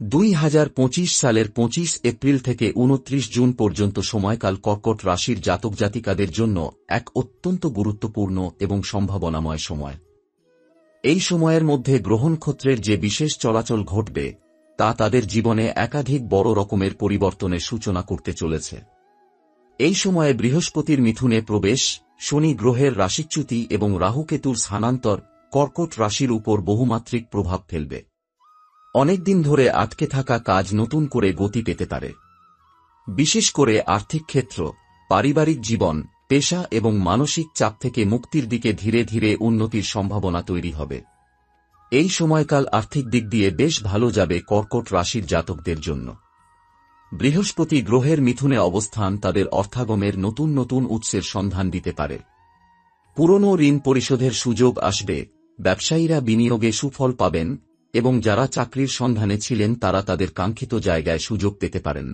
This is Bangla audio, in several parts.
2025 সালের 25 এপ্রিল থেকে 29 জুন পর্যন্ত সময়কাল কর্কট রাশির জাতক জাতিকাদের জন্য এক অত্যন্ত গুরুত্বপূর্ণ এবং সম্ভাবনাময় সময়। এই সময়ের মধ্যে গ্রহনক্ষত্রের যে বিশেষ চলাচল ঘটবে তা তাদের জীবনে একাধিক বড় রকমের পরিবর্তনের সূচনা করতে চলেছে। এই সময়ে বৃহস্পতির মিথুনে প্রবেশ, শনি গ্রহের রাশিচ্যুতি এবং রাহুকেতুর স্থানান্তর কর্কট রাশির উপর বহুমাত্রিক প্রভাব ফেলবে। অনেকদিন ধরে আটকে থাকা কাজ নতুন করে গতি পেতে পারে। বিশেষ করে আর্থিক ক্ষেত্র, পারিবারিক জীবন, পেশা এবং মানসিক চাপ থেকে মুক্তির দিকে ধীরে ধীরে উন্নতির সম্ভাবনা তৈরি হবে। এই সময়কাল আর্থিক দিক দিয়ে বেশ ভালো যাবে কর্কট রাশির জাতকদের জন্য। বৃহস্পতি গ্রহের মিথুনে অবস্থান তাদের অর্থাগমের নতুন নতুন উৎসের সন্ধান দিতে পারে। পুরনো ঋণ পরিশোধের সুযোগ আসবে, ব্যবসায়ীরা বিনিয়োগে সুফল পাবেন এবং যারা চাকরির সন্ধানে ছিলেন তারা তাদের কাঙ্ক্ষিত জায়গায় সুযোগ পেতে পারেন।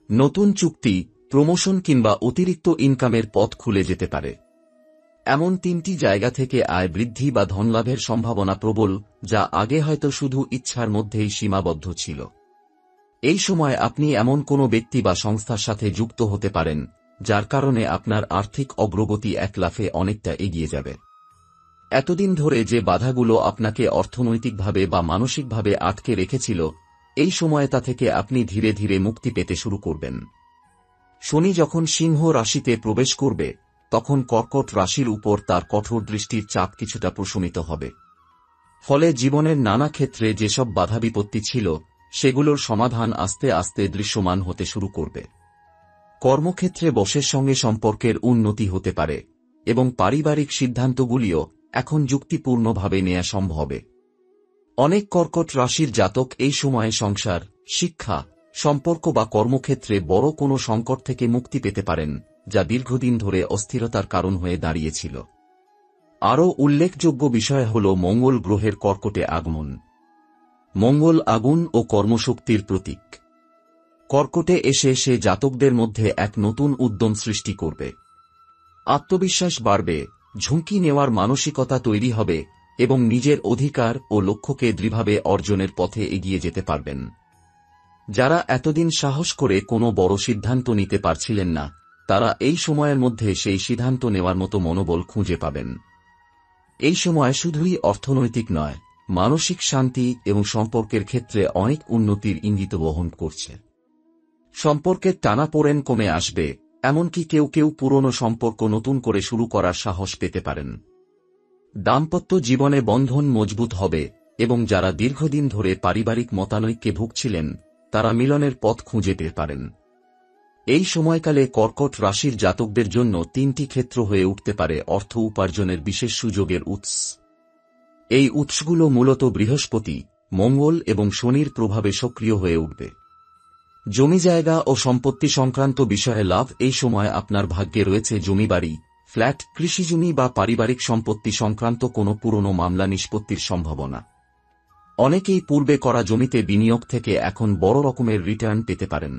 নতুন চুক্তি, প্রমোশন কিংবা অতিরিক্ত ইনকামের পথ খুলে যেতে পারে। এমন তিনটি জায়গা থেকে আয় বৃদ্ধি বা ধনলাভের সম্ভাবনা প্রবল, যা আগে হয়তো শুধু ইচ্ছার মধ্যেই সীমাবদ্ধ ছিল। এই সময় আপনি এমন কোনো ব্যক্তি বা সংস্থার সাথে যুক্ত হতে পারেন যার কারণে আপনার আর্থিক অগ্রগতি এক লাফে অনেকটা এগিয়ে যাবে। এতদিন ধরে যে বাধাগুলো আপনাকে অর্থনৈতিকভাবে বা মানসিকভাবে আটকে রেখেছিল, এই সময়ে তা থেকে আপনি ধীরে ধীরে মুক্তি পেতে শুরু করবেন। শনি যখন সিংহ রাশিতে প্রবেশ করবে তখন কর্কট রাশির উপর তার কঠোর দৃষ্টির চাপ কিছুটা প্রশমিত হবে। ফলে জীবনের নানা ক্ষেত্রে যেসব বাধা বিপত্তি ছিল সেগুলোর সমাধান আস্তে আস্তে দৃশ্যমান হতে শুরু করবে। কর্মক্ষেত্রে বসের সঙ্গে সম্পর্কের উন্নতি হতে পারে এবং পারিবারিক সিদ্ধান্তগুলিও এখন যুক্তিপূর্ণভাবে নেওয়া সম্ভব। অনেক কর্কট রাশির জাতক এই সময়ে সংসার, শিক্ষা, সম্পর্ক বা কর্মক্ষেত্রে বড় কোনো সংকট থেকে মুক্তি পেতে পারেন, যা দীর্ঘদিন ধরে অস্থিরতার কারণ হয়ে দাঁড়িয়েছিল। আরও উল্লেখযোগ্য বিষয় হল মঙ্গল গ্রহের কর্কটে আগমন। মঙ্গল আগুন ও কর্মশক্তির প্রতীক। কর্কটে এসে সে জাতকদের মধ্যে এক নতুন উদ্যম সৃষ্টি করবে। আত্মবিশ্বাস বাড়বে, ঝুঁকি নেওয়ার মানসিকতা তৈরি হবে এবং নিজের অধিকার ও লক্ষ্যকে দৃঢ়ভাবে অর্জনের পথে এগিয়ে যেতে পারবেন। যারা এতদিন সাহস করে কোনো বড় সিদ্ধান্ত নিতে পারছিলেন না, তারা এই সময়ের মধ্যে সেই সিদ্ধান্ত নেওয়ার মতো মনোবল খুঁজে পাবেন। এই সময় শুধুই অর্থনৈতিক নয়, মানসিক শান্তি এবং সম্পর্কের ক্ষেত্রে অনেক উন্নতির ইঙ্গিত বহন করছে। সম্পর্কের টানাপোড়েন কমে আসবে, এমনকি কেউ কেউ পুরনো সম্পর্ক নতুন করে শুরু করার সাহস পেতে পারেন। দাম্পত্য জীবনে বন্ধন মজবুত হবে এবং যারা দীর্ঘদিন ধরে পারিবারিক মতানৈক্যে ভুগছিলেন তারা মিলনের পথ খুঁজে পেতে পারেন। এই সময়কালে কর্কট রাশির জাতকদের জন্য তিনটি ক্ষেত্র হয়ে উঠতে পারে অর্থ উপার্জনের বিশেষ সুযোগের উৎস। এই উৎসগুলো মূলত বৃহস্পতি, মঙ্গল এবং শনির প্রভাবে সক্রিয় হয়ে উঠবে। জমি জায়গা ও সম্পত্তি সংক্রান্ত বিষয়ে লাভ। এই সময় আপনার ভাগ্যে রয়েছে জমিবাড়ি, ফ্ল্যাট, কৃষিজমি বা পারিবারিক সম্পত্তি সংক্রান্ত কোনো পুরনো মামলা নিষ্পত্তির সম্ভাবনা। অনেকেই পূর্বে করা জমিতে বিনিয়োগ থেকে এখন বড় রকমের রিটার্ন পেতে পারেন।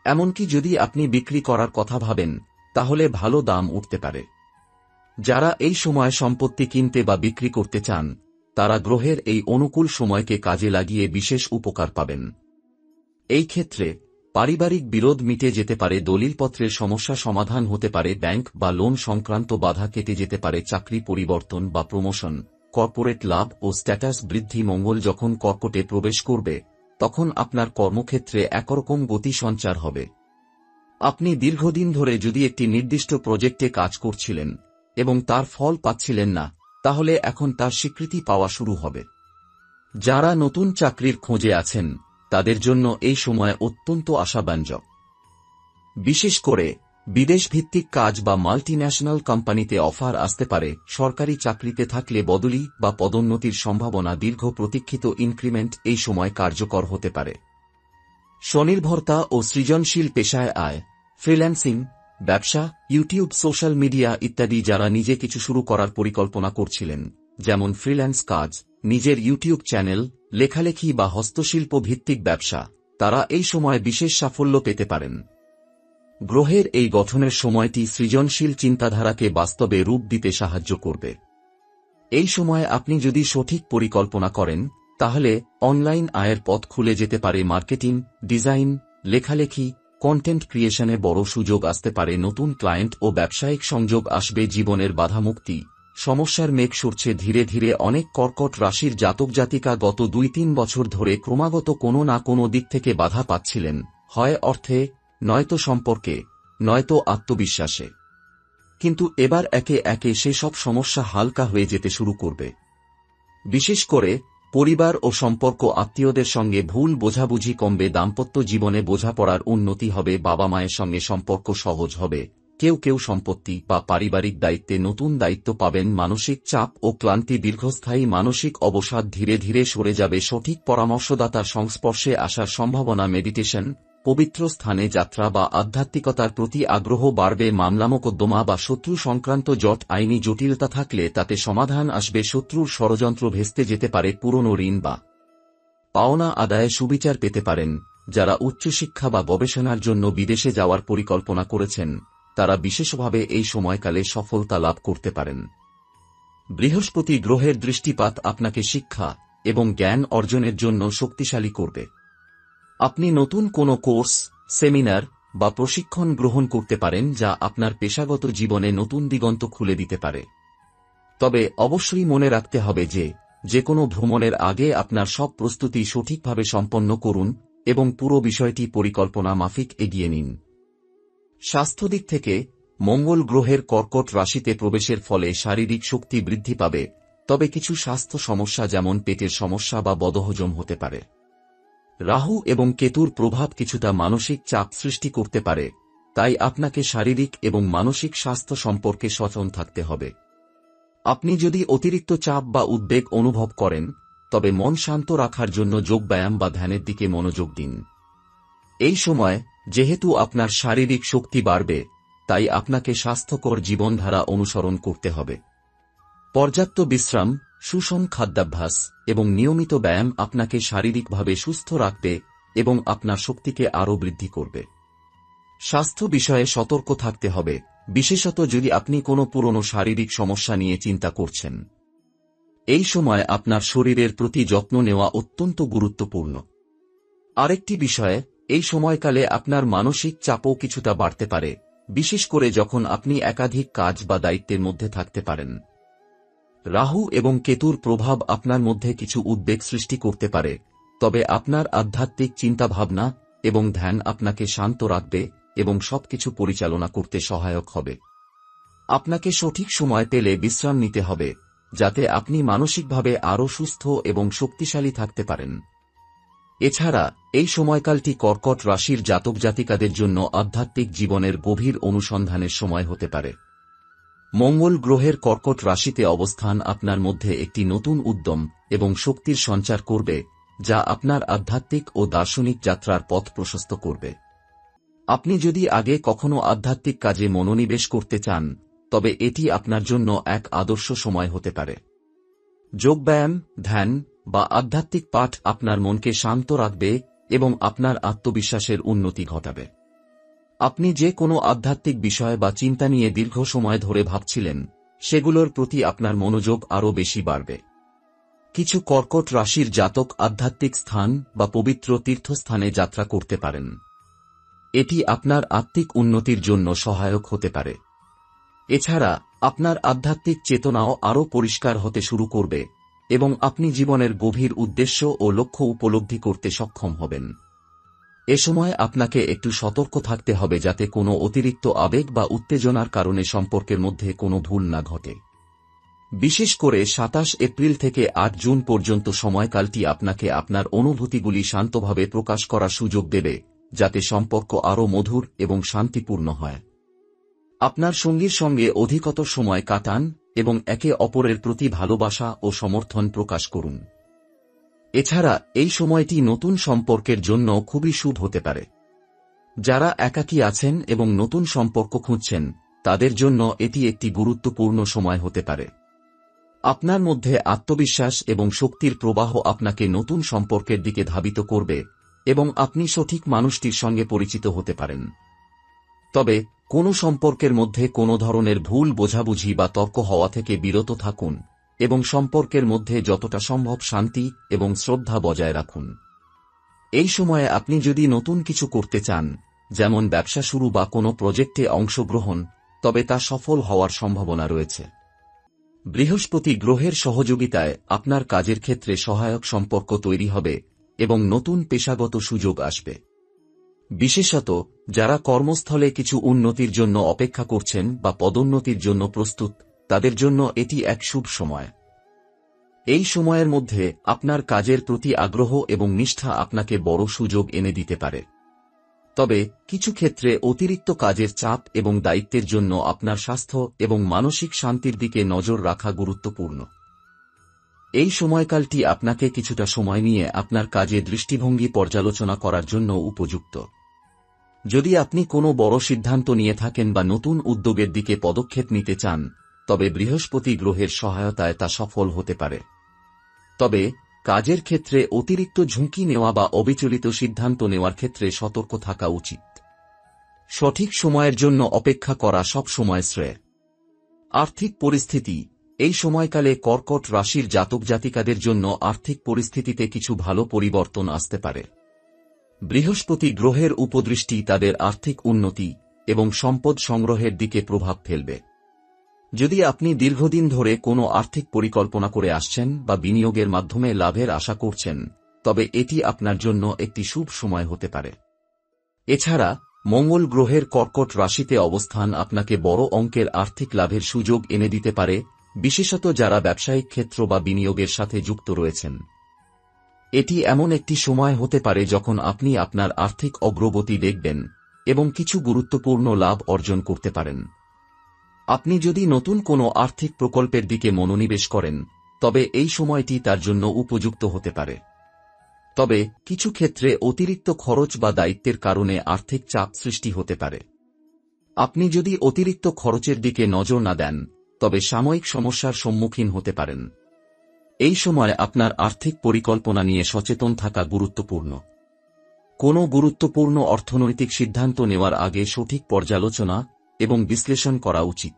এমনকি যদি আপনি বিক্রি করার কথা ভাবেন তাহলে ভালো দাম উঠতে পারে। যারা এই সময় সম্পত্তি কিনতে বা বিক্রি করতে চান তারা গ্রহের এই অনুকূল সময়কে কাজে লাগিয়ে বিশেষ উপকার পাবেন। এই ক্ষেত্রে পারিবারিক বিরোধ মিটে যেতে পারে, দলিলপত্রের সমস্যা সমাধান হতে পারে, ব্যাংক বা লোন সংক্রান্ত বাধা কেটে যেতে পারে, চাকরি পরিবর্তন বা প্রমোশন, কর্পোরেট লাভ ও স্ট্যাটাস বৃদ্ধি। মঙ্গল যখন কর্কটে প্রবেশ করবে তখন আপনার কর্মক্ষেত্রে একরকম গতি সঞ্চার হবে। আপনি দীর্ঘদিন ধরে যদি একটি নির্দিষ্ট প্রজেক্টে কাজ করছিলেন এবং তার ফল পাচ্ছিলেন না, তাহলে এখন তার স্বীকৃতি পাওয়া শুরু হবে। যারা নতুন চাকরির খোঁজে আছেন তাদের জন্য এই সময় অত্যন্ত আশাব্যঞ্জক। বিশেষ করে বিদেশ ভিত্তিক কাজ বা মাল্টিন্যাশনাল কোম্পানিতে অফার আসতে পারে। সরকারি চাকরিতে থাকলে বদলি বা পদোন্নতির সম্ভাবনা, দীর্ঘ প্রতীক্ষিত ইনক্রিমেন্ট এই সময় কার্যকর হতে পারে। স্বনির্ভরতা ও সৃজনশীল পেশায় আয়, ফ্রিল্যান্সিং, ব্যবসা, ইউটিউব, সোশ্যাল মিডিয়া ইত্যাদি। যারা নিজে কিছু শুরু করার পরিকল্পনা করছিলেন, যেমন ফ্রিল্যান্স কাজ, নিজের ইউটিউব চ্যানেল, লেখালেখি বা হস্তশিল্প ভিত্তিক ব্যবসা, তারা এই সময় বিশেষ সাফল্য পেতে পারেন। গ্রহের এই গঠনের সময়টি সৃজনশীল চিন্তাধারাকে বাস্তবে রূপ দিতে সাহায্য করবে। এই সময় আপনি যদি সঠিক পরিকল্পনা করেন তাহলে অনলাইন আয়ের পথ খুলে যেতে পারে। মার্কেটিং, ডিজাইন, লেখালেখি, কন্টেন্ট ক্রিয়েশনে বড় সুযোগ আসতে পারে। নতুন ক্লায়েন্ট ও ব্যবসায়িক সংযোগ আসবে। জীবনের বাধামুক্তি, সমস্যার মেঘ সরছে ধীরে ধীরে। অনেক কর্কট রাশির জাতক জাতিকা গত 2-3 বছর ধরে ক্রমাগত কোনো না কোনো দিক থেকে বাধা পাচ্ছিলেন, হয় অর্থে, নয়তো সম্পর্কে, নয়তো আত্মবিশ্বাসে। কিন্তু এবার একে একে সেসব সমস্যা হালকা হয়ে যেতে শুরু করবে। বিশেষ করে পরিবার ও সম্পর্ক, আত্মীয়দের সঙ্গে ভুল বোঝাবুঝি কমবে। দাম্পত্য জীবনে বোঝাপড়ার উন্নতি হবে। বাবা মায়ের সঙ্গে সম্পর্ক সহজ হবে। কেউ কেউ সম্পত্তি বা পারিবারিক দায়িত্বে নতুন দায়িত্ব পাবেন। মানসিক চাপ ও ক্লান্তি, দীর্ঘস্থায়ী মানসিক অবসাদ ধীরে ধীরে সরে যাবে। সঠিক পরামর্শদাতার সংস্পর্শে আসার সম্ভাবনা। মেডিটেশন, পবিত্র স্থানে যাত্রা বা আধ্যাত্মিকতার প্রতি আগ্রহ বাড়বে। মামলা মোকদ্দমা বা শত্রু সংক্রান্ত জট, আইনি জটিলতা থাকলে তাতে সমাধান আসবে। শত্রুর ষড়যন্ত্র ভেস্তে যেতে পারে। পুরনো ঋণ বা পাওনা আদায়ে সুবিচার পেতে পারেন। যারা উচ্চশিক্ষা বা গবেষণার জন্য বিদেশে যাওয়ার পরিকল্পনা করেছেন, তারা বিশেষভাবে এই সময়কালে সফলতা লাভ করতে পারেন। বৃহস্পতি গ্রহের দৃষ্টিপাত আপনাকে শিক্ষা এবং জ্ঞান অর্জনের জন্য শক্তিশালী করবে। আপনি নতুন কোনো কোর্স, সেমিনার বা প্রশিক্ষণ গ্রহণ করতে পারেন, যা আপনার পেশাগত জীবনে নতুন দিগন্ত খুলে দিতে পারে। তবে অবশ্যই মনে রাখতে হবে যে কোনো ভ্রমণের আগে আপনার সব প্রস্তুতি সঠিকভাবে সম্পন্ন করুন এবং পুরো বিষয়টি পরিকল্পনা মাফিক এগিয়ে নিন। স্বাস্থ্য দিক থেকে মঙ্গল গ্রহের কর্কট রাশিতে প্রবেশের ফলে শারীরিক শক্তি বৃদ্ধি পাবে, তবে কিছু স্বাস্থ্য সমস্যা যেমন পেটের সমস্যা বা বদহজম হতে পারে। রাহু এবং কেতুর প্রভাব কিছুটা মানসিক চাপ সৃষ্টি করতে পারে, তাই আপনাকে শারীরিক এবং মানসিক স্বাস্থ্য সম্পর্কে সচেতন থাকতে হবে। আপনি যদি অতিরিক্ত চাপ বা উদ্বেগ অনুভব করেন, তবে মন শান্ত রাখার জন্য যোগব্যায়াম বা ধ্যানের দিকে মনোযোগ দিন। এই সময় যেহেতু আপনার শারীরিক শক্তি বাড়বে, তাই আপনাকে স্বাস্থ্যকর জীবনধারা অনুসরণ করতে হবে। পর্যাপ্ত বিশ্রাম, সুষম খাদ্যাভ্যাস এবং নিয়মিত ব্যায়াম আপনাকে শারীরিকভাবে সুস্থ রাখবে এবং আপনার শক্তিকে আরও বৃদ্ধি করবে। স্বাস্থ্য বিষয়ে সতর্ক থাকতে হবে, বিশেষত যদি আপনি কোনো পুরনো শারীরিক সমস্যা নিয়ে চিন্তা করছেন। এই সময় আপনার শরীরের প্রতি যত্ন নেওয়া অত্যন্ত গুরুত্বপূর্ণ। আরেকটি বিষয়, এই সময়কালে আপনার মানসিক চাপও কিছুটা বাড়তে পারে, বিশেষ করে যখন আপনি একাধিক কাজ বা দায়িত্বের মধ্যে থাকতে পারেন। রাহু এবং কেতুর প্রভাব আপনার মধ্যে কিছু উদ্বেগ সৃষ্টি করতে পারে, তবে আপনার আধ্যাত্মিক চিন্তাভাবনা এবং ধ্যান আপনাকে শান্ত রাখবে এবং সবকিছু পরিচালনা করতে সহায়ক হবে। আপনাকে সঠিক সময় পেলে বিশ্রাম নিতে হবে, যাতে আপনি মানসিকভাবে আরও সুস্থ এবং শক্তিশালী থাকতে পারেন। এছাড়া এই সময়কালটি কর্কট রাশির জাতক জাতিকাদের জন্য আধ্যাত্মিক জীবনের গভীর অনুসন্ধানের সময় হতে পারে। মঙ্গল গ্রহের কর্কট রাশিতে অবস্থান আপনার মধ্যে একটি নতুন উদ্যম এবং শক্তির সঞ্চার করবে, যা আপনার আধ্যাত্মিক ও দার্শনিক যাত্রার পথ প্রশস্ত করবে। আপনি যদি আগে কখনো আধ্যাত্মিক কাজে মনোনিবেশ করতে চান, তবে এটি আপনার জন্য এক আদর্শ সময় হতে পারে। যোগব্যায়াম, ধ্যান বা আধ্যাত্মিক পাঠ আপনার মনকে শান্ত রাখবে এবং আপনার আত্মবিশ্বাসের উন্নতি ঘটাবে। আপনি যে কোনো আধ্যাত্মিক বিষয় বা চিন্তা নিয়ে দীর্ঘ সময় ধরে ভাবছিলেন, সেগুলোর প্রতি আপনার মনোযোগ আরও বেশি বাড়বে। কিছু কর্কট রাশির জাতক আধ্যাত্মিক স্থান বা পবিত্র তীর্থস্থানে যাত্রা করতে পারেন। এটি আপনার আত্মিক উন্নতির জন্য সহায়ক হতে পারে। এছাড়া আপনার আধ্যাত্মিক চেতনাও আরও পরিষ্কার হতে শুরু করবে এবং আপনি জীবনের গভীর উদ্দেশ্য ও লক্ষ্য উপলব্ধি করতে সক্ষম হবেন। এ সময় আপনাকে একটু সতর্ক থাকতে হবে, যাতে কোনো অতিরিক্ত আবেগ বা উত্তেজনার কারণে সম্পর্কের মধ্যে কোনো ভুল না ঘটে। বিশেষ করে 27 এপ্রিল থেকে 8 জুন পর্যন্ত সময়কালটি আপনাকে আপনার অনুভূতিগুলি শান্তভাবে প্রকাশ করার সুযোগ দেবে, যাতে সম্পর্ক আরও মধুর এবং শান্তিপূর্ণ হয়। আপনার সঙ্গীর সঙ্গে অধিকতর সময় কাটান এবং একে অপরের প্রতি ভালোবাসা ও সমর্থন প্রকাশ করুন। এছাড়া এই সময়টি নতুন সম্পর্কের জন্য খুবই শুভ হতে পারে। যারা একাকী আছেন এবং নতুন সম্পর্ক খুঁজছেন, তাদের জন্য এটি একটি গুরুত্বপূর্ণ সময় হতে পারে। আপনার মধ্যে আত্মবিশ্বাস এবং শক্তির প্রবাহ আপনাকে নতুন সম্পর্কের দিকে ধাবিত করবে এবং আপনি সঠিক মানুষটির সঙ্গে পরিচিত হতে পারেন। তবে কোনো সম্পর্কের মধ্যে কোনো ধরনের ভুল বোঝাবুঝি বা তর্ক হওয়া থেকে বিরত থাকুন, এবং সম্পর্কের মধ্যে যতটা সম্ভব শান্তি এবং শ্রদ্ধা বজায় রাখুন। এই সময়ে আপনি যদি নতুন কিছু করতে চান, যেমন ব্যবসা শুরু বা কোনো প্রজেক্টে অংশগ্রহণ, তবে তা সফল হওয়ার সম্ভাবনা রয়েছে। বৃহস্পতি গ্রহের সহযোগিতায় আপনার কাজের ক্ষেত্রে সহায়ক সম্পর্ক তৈরি হবে এবং নতুন পেশাগত সুযোগ আসবে। বিশেষত যারা কর্মস্থলে কিছু উন্নতির জন্য অপেক্ষা করছেন বা পদোন্নতির জন্য প্রস্তুত, তাদের জন্য এটি এক শুভ সময়। এই সময়ের মধ্যে আপনার কাজের প্রতি আগ্রহ এবং নিষ্ঠা আপনাকে বড় সুযোগ এনে দিতে পারে। তবে কিছু ক্ষেত্রে অতিরিক্ত কাজের চাপ এবং দায়িত্বের জন্য আপনার স্বাস্থ্য এবং মানসিক শান্তির দিকে নজর রাখা গুরুত্বপূর্ণ। এই সময়কালটি আপনাকে কিছুটা সময় নিয়ে আপনার কাজে দৃষ্টিভঙ্গি পর্যালোচনা করার জন্য উপযুক্ত। যদি আপনি কোনো বড় সিদ্ধান্ত নিয়ে থাকেন বা নতুন উদ্যোগের দিকে পদক্ষেপ নিতে চান, তবে বৃহস্পতি গ্রহের সহায়তায় তা সফল হতে পারে। তবে কাজের ক্ষেত্রে অতিরিক্ত ঝুঁকি নেওয়া বা অবিচলিত সিদ্ধান্ত নেওয়ার ক্ষেত্রে সতর্ক থাকা উচিত। সঠিক সময়ের জন্য অপেক্ষা করা সব সময় শ্রেয়। আর্থিক পরিস্থিতি এই সময়কালে কর্কট রাশির জাতক জাতিকাদের জন্য আর্থিক পরিস্থিতিতে কিছু ভালো পরিবর্তন আসতে পারে। বৃহস্পতি গ্রহের উপদৃষ্টি তাদের আর্থিক উন্নতি এবং সম্পদ সংগ্রহের দিকে প্রভাব ফেলবে। যদি আপনি দীর্ঘদিন ধরে কোনো আর্থিক পরিকল্পনা করে আসছেন বা বিনিয়োগের মাধ্যমে লাভের আশা করছেন, তবে এটি আপনার জন্য একটি শুভ সময় হতে পারে। এছাড়া মঙ্গল গ্রহের কর্কট রাশিতে অবস্থান আপনাকে বড় অঙ্কের আর্থিক লাভের সুযোগ এনে দিতে পারে, বিশেষত যারা ব্যবসায়িক ক্ষেত্র বা বিনিয়োগের সাথে যুক্ত রয়েছেন। এটি এমন একটি সময় হতে পারে যখন আপনি আপনার আর্থিক অগ্রগতি দেখবেন এবং কিছু গুরুত্বপূর্ণ লাভ অর্জন করতে পারেন। আপনি যদি নতুন কোনো আর্থিক প্রকল্পের দিকে মনোনিবেশ করেন, তবে এই সময়টি তার জন্য উপযুক্ত হতে পারে। তবে কিছু ক্ষেত্রে অতিরিক্ত খরচ বা দায়িত্বের কারণে আর্থিক চাপ সৃষ্টি হতে পারে। আপনি যদি অতিরিক্ত খরচের দিকে নজর না দেন, তবে সাময়িক সমস্যার সম্মুখীন হতে পারেন। এই সময় আপনার আর্থিক পরিকল্পনা নিয়ে সচেতন থাকা গুরুত্বপূর্ণ। কোনো গুরুত্বপূর্ণ অর্থনৈতিক সিদ্ধান্ত নেওয়ার আগে সঠিক পর্যালোচনা এবং বিশ্লেষণ করা উচিত।